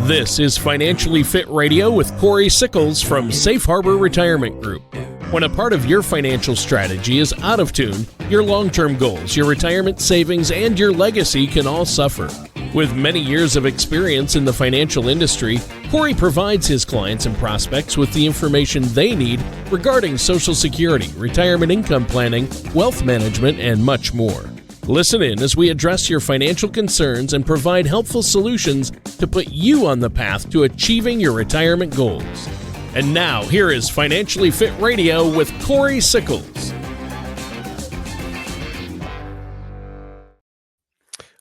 This is Financially Fit Radio with Cory Sickles from Safe Harbor Retirement Group. When a part of your financial strategy is out of tune, your long-term goals, your retirement savings, and your legacy can all suffer. With many years of experience in the financial industry, Cory provides his clients and prospects with the information they need regarding Social Security, retirement income planning, wealth management, and much more. Listen in as we address your financial concerns and provide helpful solutions to put you on the path to achieving your retirement goals. And now, here is Financially Fit Radio with Cory Sickles.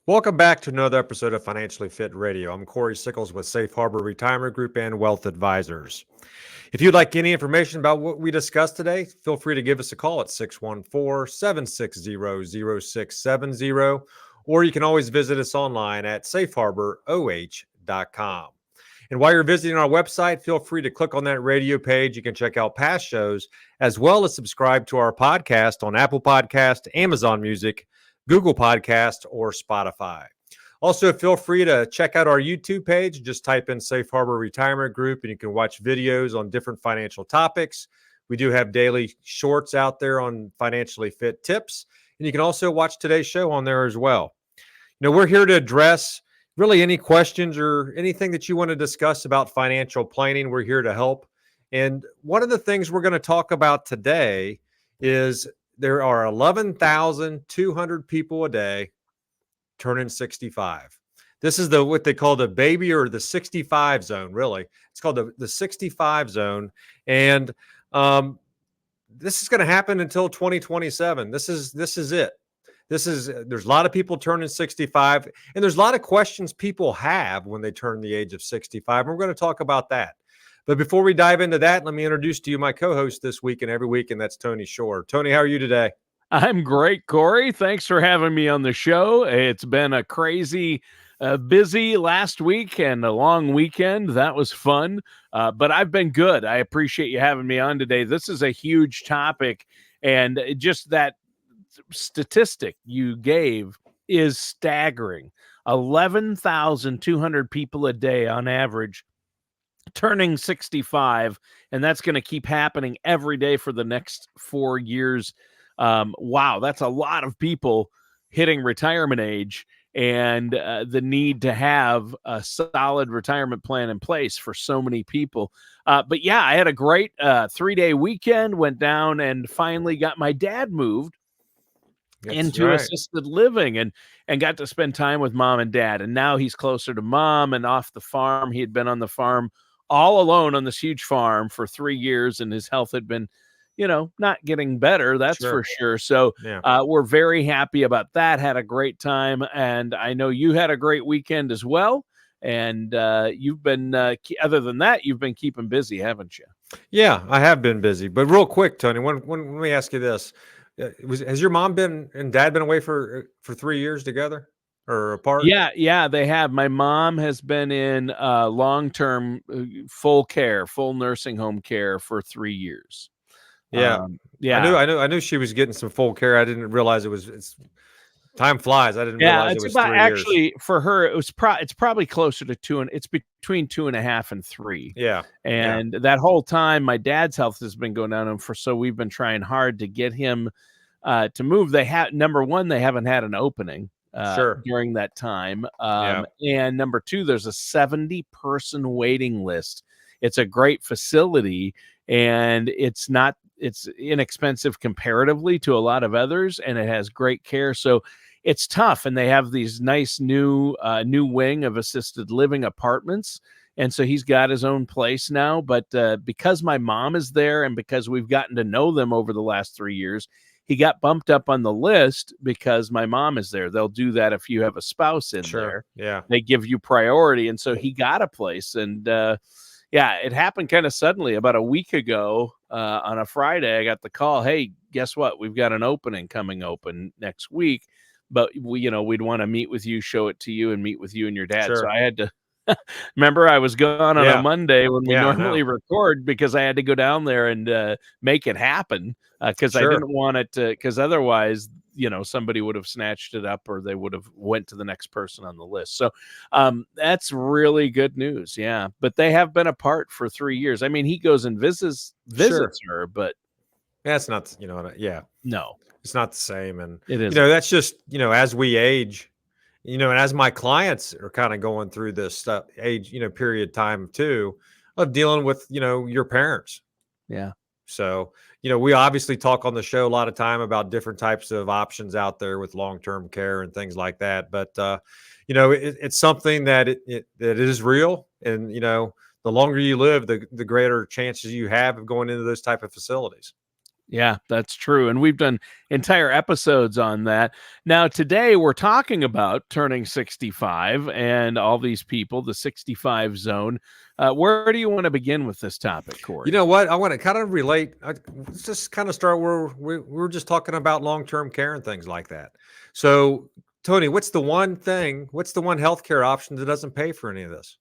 Welcome back to another episode of Financially Fit Radio. I'm Cory Sickles with Safe Harbor Retirement Group and Wealth Advisors. If you'd like any information about what we discussed today, feel free to give us a call at 614-760-0670, or you can always visit us online at safeharboroh.com. And while you're visiting our website, feel free to click on that radio page. You can check out past shows, as well as subscribe to our podcast on Apple Podcast, Amazon Music, Google Podcast, or Spotify. Also, feel free to check out our YouTube page. Just type in Safe Harbor Retirement Group, and you can watch videos on different financial topics. We do have daily shorts out there on financially fit tips, and you can also watch today's show on there as well. You know, we're here to address really any questions or anything that you want to discuss about financial planning. We're here to help. And one of the things we're going to talk about today is there are 11,200 people a day turning 65. This is what they call the baby or the 65 zone, really. It's called the 65 zone. And this is going to happen until 2027. This is it. There's a lot of people turning 65, and there's a lot of questions people have when they turn the age of 65. And we're going to talk about that. But before we dive into that, let me introduce to you my co-host this week and every week, and that's Tony Shore. Tony, how are you today? I'm great, Cory. Thanks for having me on the show. It's been a crazy, busy last week and a long weekend. That was fun, but I've been good. I appreciate you having me on today. This is a huge topic, and just that statistic you gave is staggering. 11,200 people a day on average turning 65, and that's going to keep happening every day for the next 4 years. Wow, that's a lot of people hitting retirement age, and the need to have a solid retirement plan in place for so many people. But yeah, I had a great 3-day weekend, went down and finally got my dad moved into assisted living and got to spend time with mom and dad. And now he's closer to mom and off the farm. He had been on the farm all alone on this huge farm for 3 years, and his health had been, not getting better, that's for sure. So we're very happy about that. Had a great time. And I know you had a great weekend as well. And you've been, other than that, you've been keeping busy, haven't you? Yeah, I have been busy. But real quick, Tony, let me ask you this. Has your mom and dad been away for 3 years together or apart? Yeah, they have. My mom has been in long-term full nursing home care for 3 years. Yeah. I knew she was getting some full care. I didn't realize it's time flies. I didn't realize it was 3 years. Actually, for her, it's probably closer to 2, and it's between 2.5 and 3. Yeah. And that whole time, my dad's health has been going down, so we've been trying hard to get him to move. Number one, they haven't had an opening during that time. And number two, there's a 70-person waiting list. It's a great facility, and it's inexpensive comparatively to a lot of others, and it has great care. So it's tough, and they have these nice new wing of assisted living apartments, and so he's got his own place now. But because my mom is there, and because we've gotten to know them over the last 3 years, he got bumped up on the list because my mom is there. They'll do that if you have a spouse in there. Yeah, they give you priority, and so he got a place. And it happened kind of suddenly. About a week ago, on a Friday, I got the call. Hey, guess what? We've got an opening coming open next week, but we'd want to meet with you, show it to you, and meet with you and your dad. So I had to remember I was gone on a Monday when we normally record, because I had to go down there and make it happen, because I didn't want it to, because otherwise somebody would have snatched it up, or they would have went to the next person on the list. So that's really good news. Yeah. But they have been apart for 3 years. I mean, he goes and visits her, but that's not, yeah, no, it's not the same. And, it is. That's just, as we age, and as my clients are kind of going through this stuff, age, period time too, of dealing with, your parents. Yeah. So, we obviously talk on the show a lot of time about different types of options out there with long-term care and things like that. But, it's something that it is real. And, the longer you live, the greater chances you have of going into those type of facilities. Yeah, that's true. And we've done entire episodes on that. Now, today we're talking about turning 65 and all these people, the 65 zone. Where do you want to begin with this topic, Cory? You know what? I want to kind of relate. Let's just kind of start where we're just talking about long-term care and things like that. So, Tony, what's the one healthcare option that doesn't pay for any of this?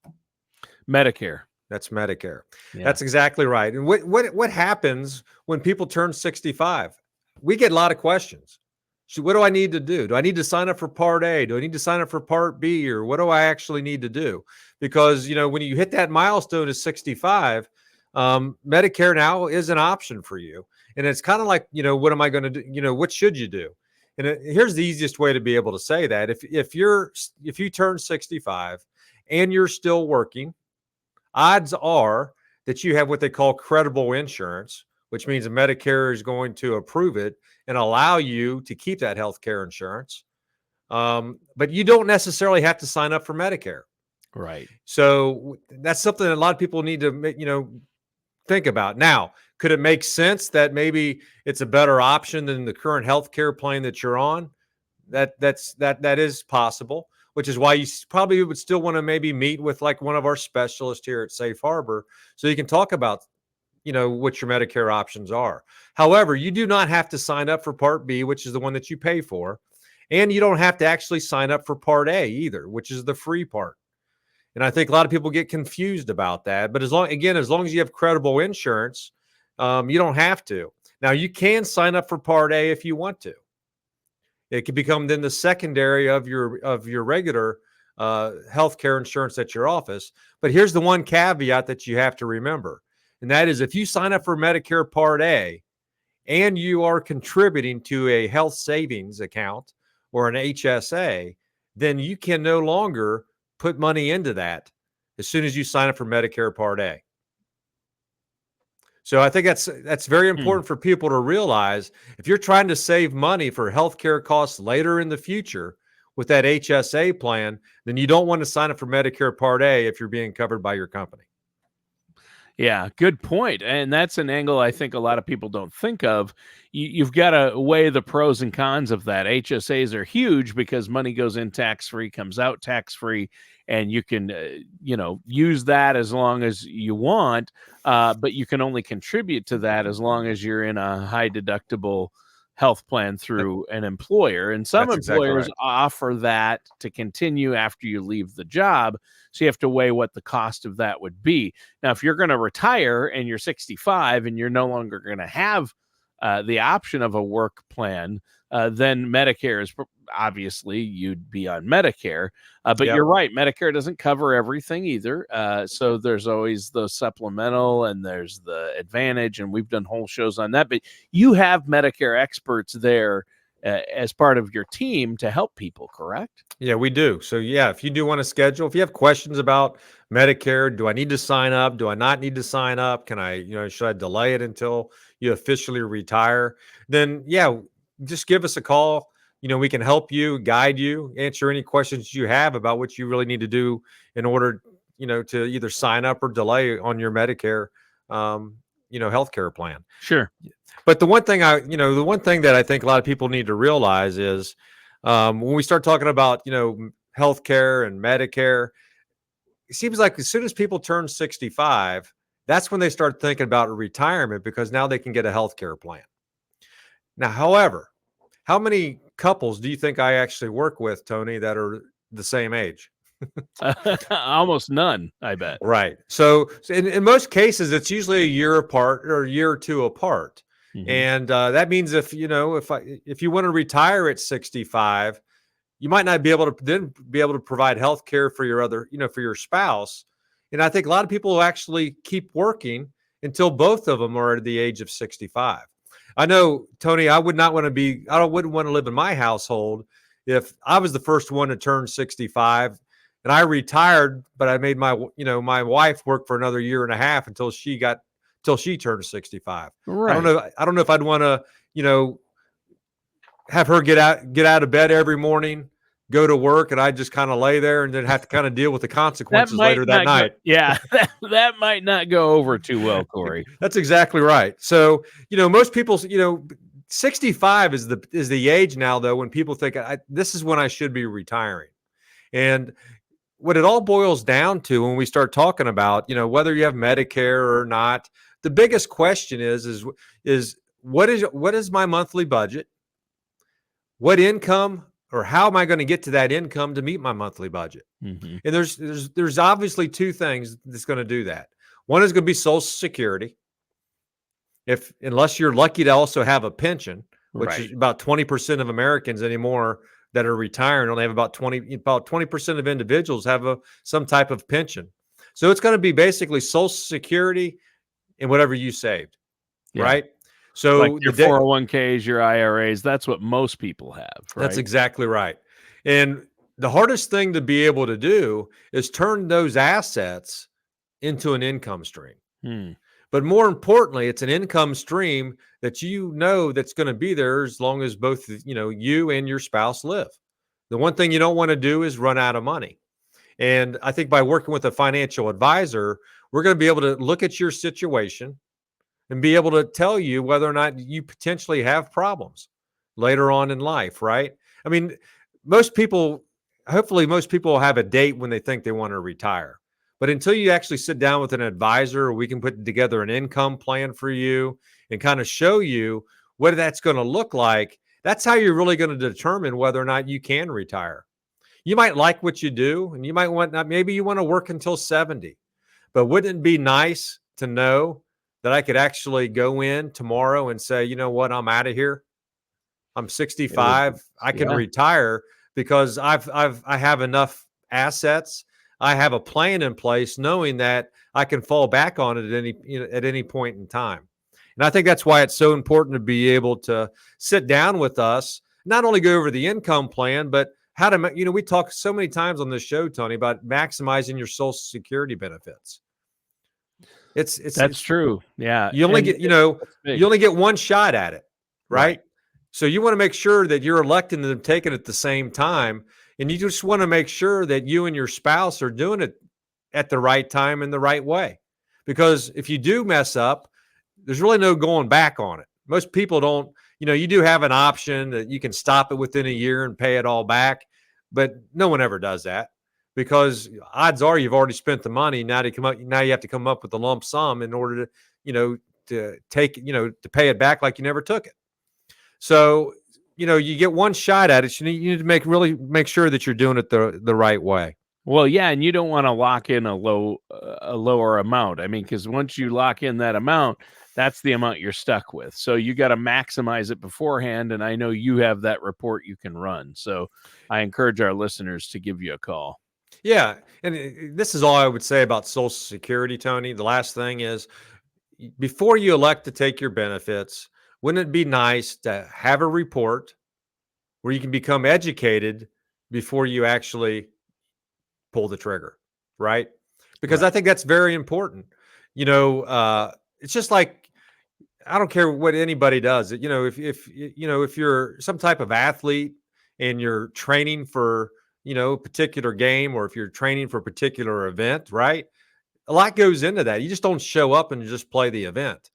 Medicare. That's Medicare. Yeah. That's exactly right. And what happens when people turn 65? We get a lot of questions. So what do I need to do? Do I need to sign up for Part A? Do I need to sign up for Part B? Or what do I actually need to do? Because, when you hit that milestone of 65, Medicare now is an option for you. And it's kind of like, what am I going to do? What should you do? And here's the easiest way to be able to say that. If you turn 65 and you're still working, odds are that you have what they call credible insurance, which means Medicare is going to approve it and allow you to keep that health care insurance. But you don't necessarily have to sign up for Medicare. Right. So that's something that a lot of people need to, think about. Now, could it make sense that maybe it's a better option than the current health care plan that you're on? That is possible, which is why you probably would still want to maybe meet with like one of our specialists here at Safe Harbor so you can talk about, what your Medicare options are. However, you do not have to sign up for Part B, which is the one that you pay for. And you don't have to actually sign up for Part A either, which is the free part. And I think a lot of people get confused about that. But as long as you have credible insurance, you don't have to. Now, you can sign up for Part A if you want to. It can become then the secondary of your regular health care insurance at your office. But here's the one caveat that you have to remember. And that is if you sign up for Medicare Part A and you are contributing to a health savings account or an HSA, then you can no longer put money into that as soon as you sign up for Medicare Part A. So I think that's very important for people to realize. If you're trying to save money for healthcare costs later in the future with that HSA plan, then you don't want to sign up for Medicare Part A if you're being covered by your company. Yeah, good point. And that's an angle I think a lot of people don't think of. You've got to weigh the pros and cons of that. HSAs are huge because money goes in tax-free, comes out tax-free, and you can, use that as long as you want, but you can only contribute to that as long as you're in a high deductible health plan through an employer. And some employers offer that to continue after you leave the job. So you have to weigh what the cost of that would be. Now, if you're going to retire and you're 65 and you're no longer going to have the option of a work plan, then Medicare is obviously you'd be on Medicare. But You're right. Medicare doesn't cover everything either. So there's always the supplemental and there's the Advantage. And we've done whole shows on that. But you have Medicare experts there as part of your team to help people, correct? Yeah, we do. So if you do want to schedule, if you have questions about Medicare, do I need to sign up? Do I not need to sign up? Can I, should I delay it until you officially retire? Then just give us a call. We can help you, guide you, answer any questions you have about what you really need to do in order, to either sign up or delay on your Medicare, healthcare plan. Sure. But the one thing that I think a lot of people need to realize is when we start talking about, healthcare and Medicare, it seems like as soon as people turn 65, that's when they start thinking about retirement because now they can get a healthcare plan. Now, however, how many couples do you think I actually work with, Tony, that are the same age? Almost none, I bet. Right. So in most cases, it's usually a year apart or a year or two apart. Mhm. And that means if you want to retire at 65, you might not be able to then be able to provide health care for your for your spouse. And I think a lot of people will actually keep working until both of them are at the age of 65. I know, Tony, I wouldn't want to live in my household if I was the first one to turn 65 and I retired, but I made my wife work for another year and a half until she turned 65. Right. I don't know if I'd want to, you know, have her get out of bed every morning, go to work, and I just kind of lay there and then have to kind of deal with the That consequences might later that not go night. yeah, that might not go over too well, Cory. That's exactly right. So, most people, 65 is the age now though when people think this is when I should be retiring. And what it all boils down to when we start talking about, whether you have Medicare or not, the biggest question is what is my monthly budget? What income or how am I going to get to that income to meet my monthly budget? Mhm. And there's obviously two things that's going to do that. One is going to be Social Security. Unless you're lucky to also have a pension, which is Right. about 20% of Americans anymore that are retiring only have about 20% of individuals have some type of pension. So it's going to be basically Social Security and whatever you saved, Yeah. right? Like So your 401ks, your IRAs, that's what most people have, that's right? exactly right. And the hardest thing to be able to do is turn those assets into an income stream. Hmm. But more importantly, it's an income stream that that's going to be there as long as both, you and your spouse live. The one thing you don't want to do is run out of money. And I think by working with a financial advisor, we're going to be able to look at your situation and be able to tell you whether or not you potentially have problems later on in life, right? I mean, hopefully, most people have a date when they think they want to retire. But until you actually sit down with an advisor, we can put together an income plan for you and kind of show you what that's going to look like. That's how you're really going to determine whether or not you can retire. You might like what you do, and you might maybe you want to work until 70. But wouldn't it be nice to know that I could actually go in tomorrow and say, you know what, I'm out of here. I'm It would 65. I can yeah. retire because I have enough assets. I have a plan in place, knowing that I can fall back on it at any point in time. And I think that's why it's so important to be able to sit down with us, not only go over the income plan, but how to, we talk so many times on this show, Tony, about maximizing your Social Security benefits. That's It's true. Yeah, you only and get, that's big. you only get one shot at it, Right. right? So you want to make sure that you're electing and taking it at the same time. And you just want to make sure that you and your spouse are doing it at the right time and the right way. Because if you do mess up, there's really no going back on it. Most people don't, you do have an option that you can stop it within a year and pay it all back, but no one ever does that because odds are you've already spent the money. Now you have to come up with a lump sum in order to, to pay it back like you never took it. So, you get one shot at it. You need to make sure that you're doing it the right way. Well, yeah, and you don't wanna lock in a lower amount. I mean, because once you lock in that amount, that's the amount you're stuck with. So you gotta maximize it beforehand, and I know you have that report you can run. So I encourage our listeners to give you a call. Yeah. And this is all I would say about Social Security, Tony. The last thing is before you elect to take your benefits, wouldn't it be nice to have a report where you can become educated before you actually pull the trigger, right? Because I Right. think that's very important. It's just like I don't care what anybody does. If you're some type of athlete and you're training for a particular game, or if you're training for a particular event, right? A lot goes into that. You just don't show up and just play the event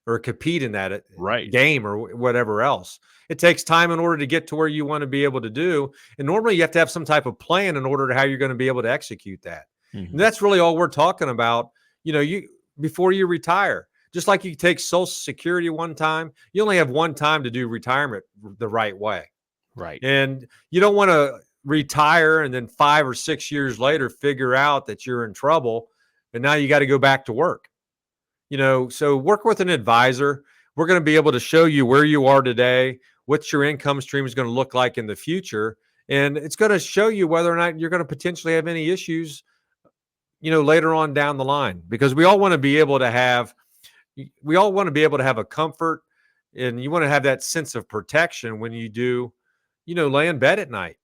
or compete in that Right. game or whatever else. It takes time in order to get to where you want to be able to do. And normally you have to have some type of plan in order to how you're going to be able to execute that. And Mhm. that's really all we're talking about. You before you retire, just like you take Social Security one time, you only have one time to do retirement the right way. Right. And you don't want to retire and then 5 or 6 years later figure out that you're in trouble and now you got to go back to work. So work with an advisor. we're going to be able to show you where you are today, what your income stream is going to look like in the future. And it's going to show you whether or not you're going to potentially have any issues, later on down the line, because we all want to be able to have a comfort, and you want to have that sense of protection when you do, lay in bed at night.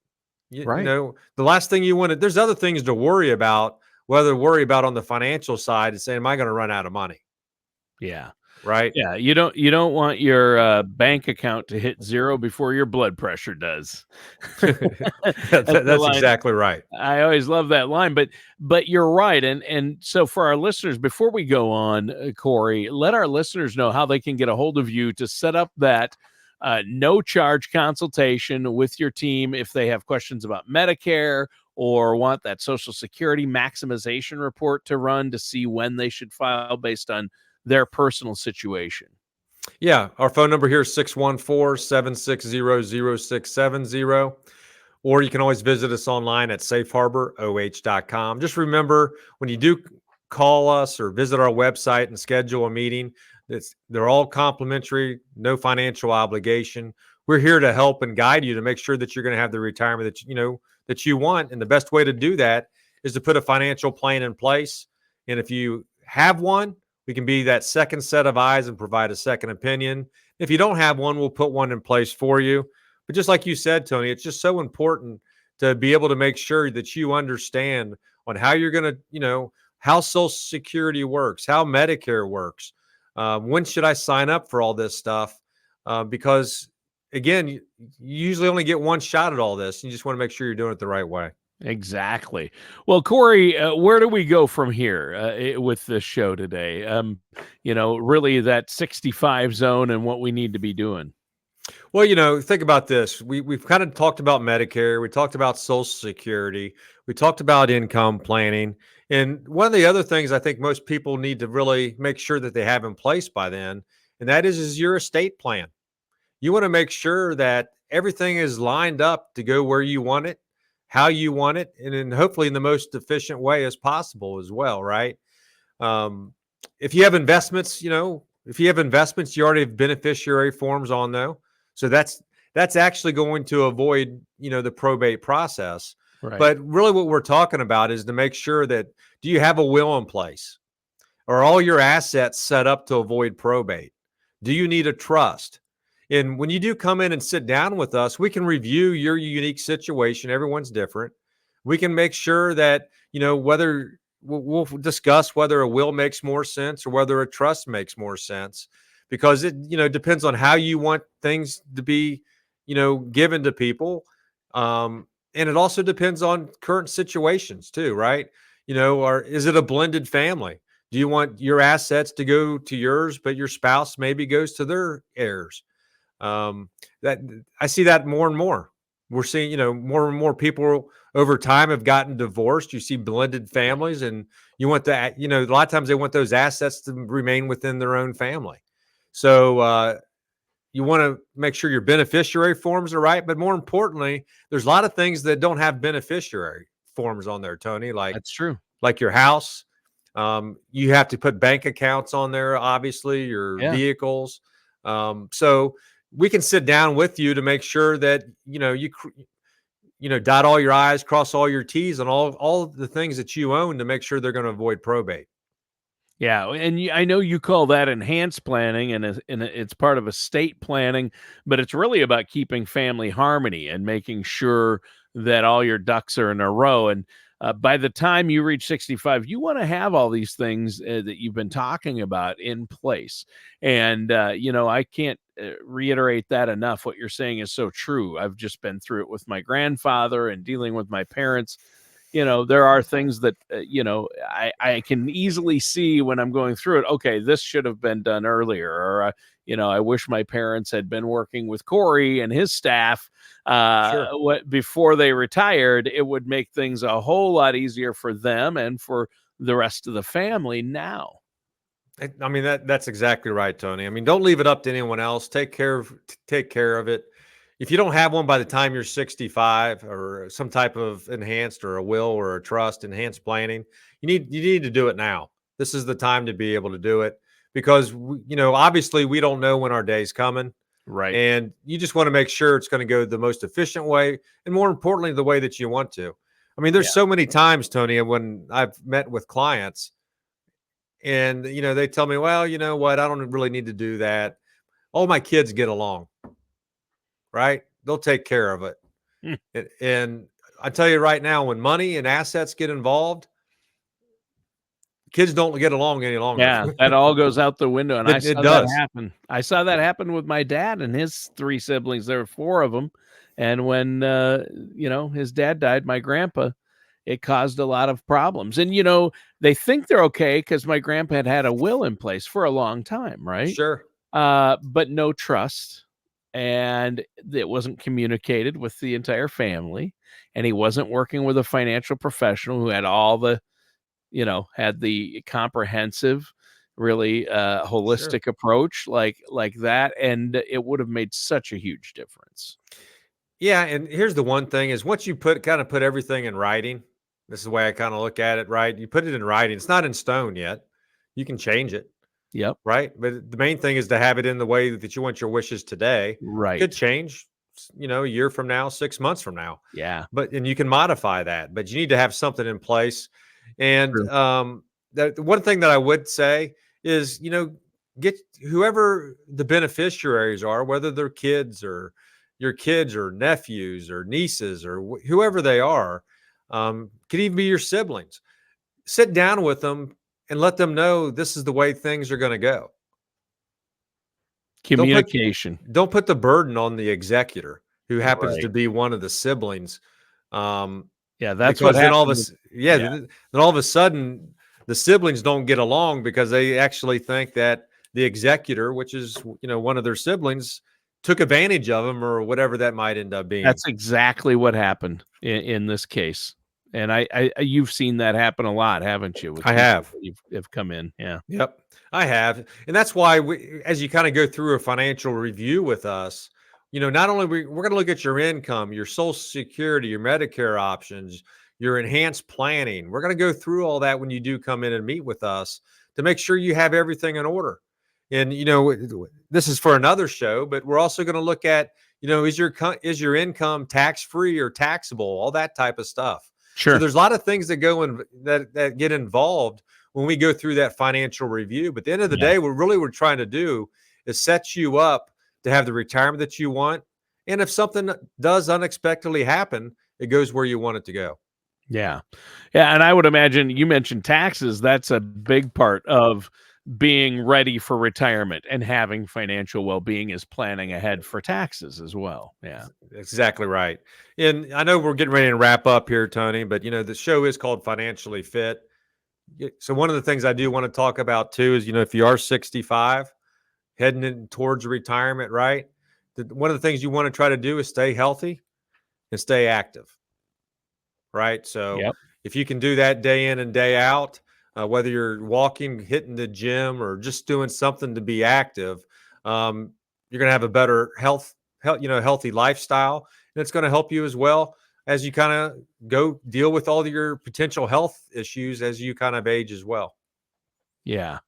Right. The last thing you want to, there's other things to worry about, whether worry about on the financial side is saying, am I going to run out of money? Yeah. Right. Yeah, you don't want your bank account to hit zero before your blood pressure does. That's the That's line. exactly right. I always love that line, but you're right, and so for our listeners, before we go on, Cory, let our listeners know how they can get a hold of you to set up that no charge consultation with your team if they have questions about Medicare or want that Social Security maximization report to run to see when they should file based on their personal situation. Yeah. Our phone number here is 614-760-0670. Or you can always visit us online at safeharboroh.com. Just remember, when you do call us or visit our website and schedule a meeting, they're all complimentary, no financial obligation. We're here to help and guide you to make sure that you're going to have the retirement that you want. And the best way to do that is to put a financial plan in place. And if you have one, we can be that second set of eyes and provide a second opinion. If you don't have one, we'll put one in place for you. But just like you said, Tony, it's just so important to be able to make sure that you understand on how you're going to, how Social Security works, how Medicare works. When should I sign up for all this stuff? Because, again, you usually only get one shot at all this. You just want to make sure you're doing it the right way. Exactly. Well, Cory, where do we go from here with this show today? Really that 65 zone and what we need to be doing. Well, think about this. We've kind of talked about Medicare. We talked about Social Security. We talked about income planning. And one of the other things I think most people need to really make sure that they have in place by then, and that is your estate plan. You want to make sure that everything is lined up to go where you want it, how you want it, and then hopefully in the most efficient way as possible as well, right? If you have investments, you already have beneficiary forms on though. So that's actually going to avoid, the probate process. Right. But really what we're talking about is to make sure that, do you have a will in place? Are all your assets set up to avoid probate? Do you need a trust? And when you do come in and sit down with us, we can review your unique situation. Everyone's different. We can make sure that, whether we'll discuss whether a will makes more sense or whether a trust makes more sense, because it, depends on how you want things to be, given to people. And it also depends on current situations too, right? Or is it a blended family? Do you want your assets to go to yours, but your spouse maybe goes to their heirs? That I see that more and more. We're seeing, more and more people over time have gotten divorced. You see blended families, and you want that, a lot of times they want those assets to remain within their own family. So you want to make sure your beneficiary forms are right, but more importantly, there's a lot of things that don't have beneficiary forms on there, Tony. That's true. Like your house. You have to put bank accounts on there, obviously, your vehicles. So we can sit down with you to make sure that, dot all your I's, cross all your T's on all the things that you own to make sure they're going to avoid probate. Yeah, and I know you call that enhanced planning, and it's part of estate planning, but it's really about keeping family harmony and making sure that all your ducks are in a row. And by the time you reach 65, you want to have all these things that you've been talking about in place. And, I can't reiterate that enough. What you're saying is so true. I've just been through it with my grandfather and dealing with my parents. There are things that, I can easily see when I'm going through it. Okay, this should have been done earlier. Or, I wish my parents had been working with Cory and his staff before they retired. It would make things a whole lot easier for them and for the rest of the family now. I mean, that's exactly right, Tony. I mean, don't leave it up to anyone else. Take care of it. If you don't have one by the time you're 65, or some type of enhanced or a will or a trust, enhanced planning, you need to do it now. This is the time to be able to do it, because obviously we don't know when our day's coming, Right. and you just want to make sure it's going to go the most efficient way, and more importantly, the way that you want to. I mean, there's Yeah. so many times, Tony, when I've met with clients, and they tell me, well, you know what, I don't really need to do that. All my kids get along, right? They'll take care of it. Hmm. And I tell you right now, when money and assets get involved, kids don't get along any longer. Yeah, that all goes out the window, and I It saw that does. happen. I saw that happen with my dad and his 3 siblings. There were 4 of them, and when, his dad died, my grandpa, it caused a lot of problems, and, they think they're okay because my grandpa had a will in place for a long time, right? Sure. But no trust, and it wasn't communicated with the entire family, and he wasn't working with a financial professional who had all the had the comprehensive, really Sure. holistic approach like that, and it would have made such a huge difference. Yeah, and here's the one thing is once you put everything in writing, this is the way I kind of look at it, right? You put it in writing. It's not in stone yet. You can change it, Yep. right? But the main thing is to have it in the way that you want your wishes today. Could Right. change, a year from now, 6 months from now. Yeah. And you can modify that, but you need to have something in place. And True. that one thing that I would say is, get whoever the beneficiaries are, whether they're kids or your kids or nephews or nieces or whoever they are, could even be your siblings. Sit down with them and let them know this is the way things are going to go. Don't put Communication. don't put the burden on the executor who happens to Right. be one of the siblings. Yeah, that's what Because then happened with yeah. then all of a sudden the siblings don't get along because they actually think that the executor, which is one of their siblings, took advantage of them or whatever that might end up being. That's exactly what happened in this case, and I you've seen that happen a lot, haven't you, with I people have. that have come in? Yeah. Yep, I have, and that's why as you kind of go through a financial review with us, not only we're going to look at your income, your Social Security, your Medicare options, your enhanced planning. We're going to go through all that when you do come in and meet with us to make sure you have everything in order. And this is for another show, but we're also going to look at is your income tax free or taxable, all that type of stuff. So Sure. there's a lot of things that go in that get involved when we go through that financial review. But at the end of the Yeah. day, what we're trying to do is set you up to have the retirement that you want. And if something does unexpectedly happen, it goes where you want it to go. Yeah. Yeah, and I would imagine you mentioned taxes, that's a big part of being ready for retirement, and having financial well-being is planning ahead for taxes as well. Yeah. Exactly right. And I know we're getting ready to wrap up here, Tony, but the show is called Financially Fit. So one of the things I do want to talk about too is, if you are 65, heading in towards retirement, right? One of the things you want to try to do is stay healthy and stay active, right? So Yep. if you can do that day in and day out, whether you're walking, hitting the gym, or just doing something to be active, you're going to have a better healthy lifestyle, and it's going to help you as well as you kind of go deal with all your potential health issues as you kind of age as well. Yeah.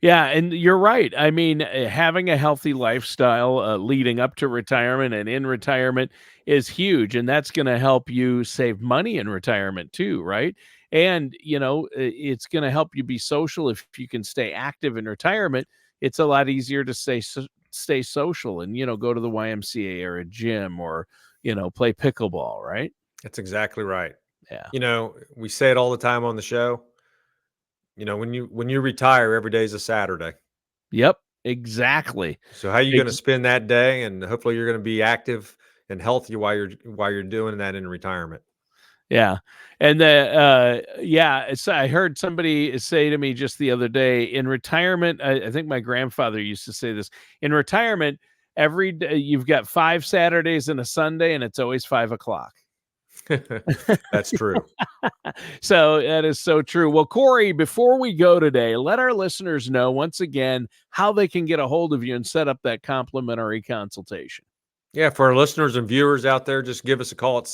Yeah, and you're right. I mean, having a healthy lifestyle, leading up to retirement and in retirement is huge, and that's gonna help you save money in retirement too, right? And, it's gonna help you be social if you can stay active in retirement. It's a lot easier to stay social and, go to the YMCA or a gym or, play pickleball, right? That's exactly right. Yeah. We say it all the time on the show. When you retire, every day is a Saturday. Yep, exactly. So how are you going to Ex spend that day? And hopefully you're going to be active and healthy while you're doing that in retirement. Yeah. And I heard somebody say to me just the other day, in retirement, I think my grandfather used to say this, in retirement, every day you've got 5 Saturdays and a Sunday, and it's always 5 o'clock. That's true. So that is so true. Well, Cory, before we go today, let our listeners know once again how they can get a hold of you and set up that complimentary consultation. Yeah, for our listeners and viewers out there, just give us a call at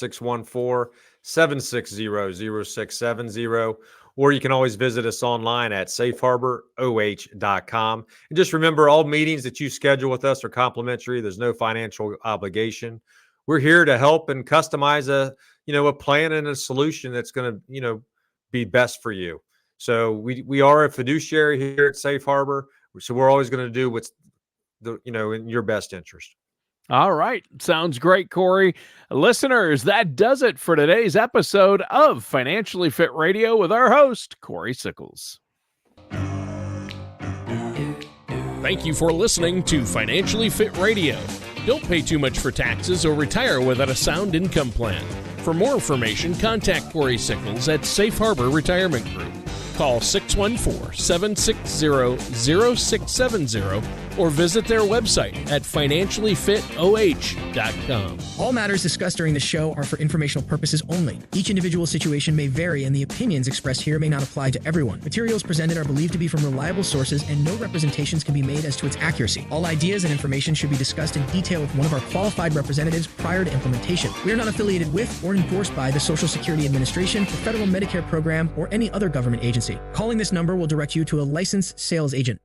877-760-0670. Or you can always visit us online at safeharboroh.com. And just remember, all meetings that you schedule with us are complimentary. There's no financial obligation. We're here to help and customize a plan and a solution that's going to, be best for you. So we are a fiduciary here at Safe Harbor. So we're always going to do what's in your best interest. All right. Sounds great, Cory. Listeners, that does it for today's episode of Financially Fit Radio with our host, Cory Sickles. Thank you for listening to Financially Fit Radio. Don't pay too much for taxes or retire without a sound income plan. For more information, contact Cory Sickles at Safe Harbor Retirement Group. Call 614-760-0670 or visit their website at financiallyfitoh.com. All matters discussed during the show are for informational purposes only. Each individual situation may vary, and the opinions expressed here may not apply to everyone. Materials presented are believed to be from reliable sources, and no representations can be made as to its accuracy. All ideas and information should be discussed in detail with one of our qualified representatives prior to implementation. We are not affiliated with or endorsed by the Social Security Administration, the Federal Medicare Program, or any other government agency. Calling this number will direct you to a licensed sales agent.